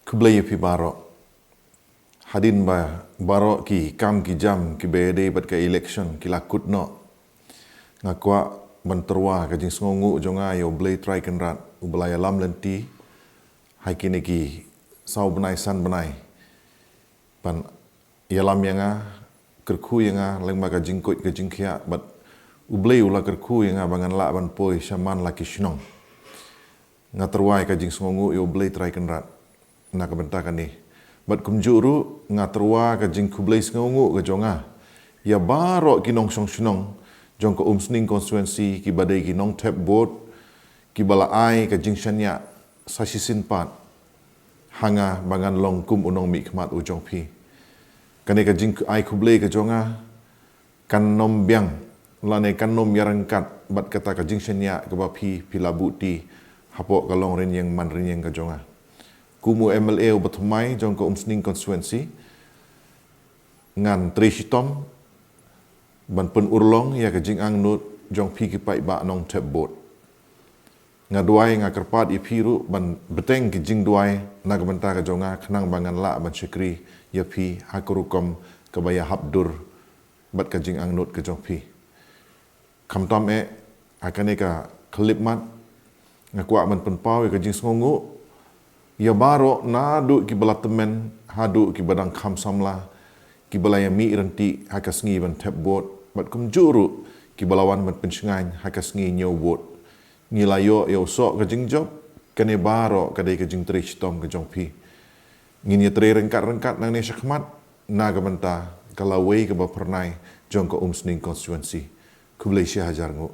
Kublai pi barok. Hadin ba barok ki kam ki jam ki bede bat ka election ki lakut no. Ngakwa banterwa ka jing sngongu jonga yo blay try kenrat ublaya lam lenti hai kini ki sau benai san benai. Pan yalam yanga kerku yanga leng ma ka jingkut ka jingkhia bat ublay ula kerku yanga bangan la ban poi shaman la ki shnong. Ngaterwai ka jing sngongu yo blay try kenrat. Nak bentakan ni bat kumjuru ngaterwa ka jing kublai sngongu ka jonga ya barok ki nong song shnong jong ko sning konstituensi ki badai ki nong tap board ki bala ai ka jing shanya sasisin pat hanga bangan long kum unong mi khmat u jong phi kane ka jing ai kublai ka jonga kan nom biang lane kan nom yarangkat bat kata ka jing shanya ka ba phi pilabuti hapok ka long ren yang man ren yang ka jonga kumu MLA ubatumai jong ko sning konstituensi ngan trishitom ban pen urlong ya ka jing ang nut jong pi ki pai ba nong tap boat ngaduai nga kerpat i piru ban beteng ki jing duai na ka benta ka jonga khnang bangan la ban syekri ya pi hakurukom ka baya habdur bat ka jing ang nut ka jong pi kamtam akane ka klip mat ngakwa ban pen pau ka jing sngongu ya baro nadu ki balatemen hadu ki badang kham samla ki balaya mi renti hakas ngi ban tap boat bat kum juru ki balawan ban pensengan hakas ngi nyo boat ngi layo yo sok ka jing job kane baro kadai ka jing trish tom ka jong pi ngi ni tre rengkat nang ne syakmat na ka benta kalawai ka ba pernai jong ko sning konstituensi kublai Syah Hajar ngu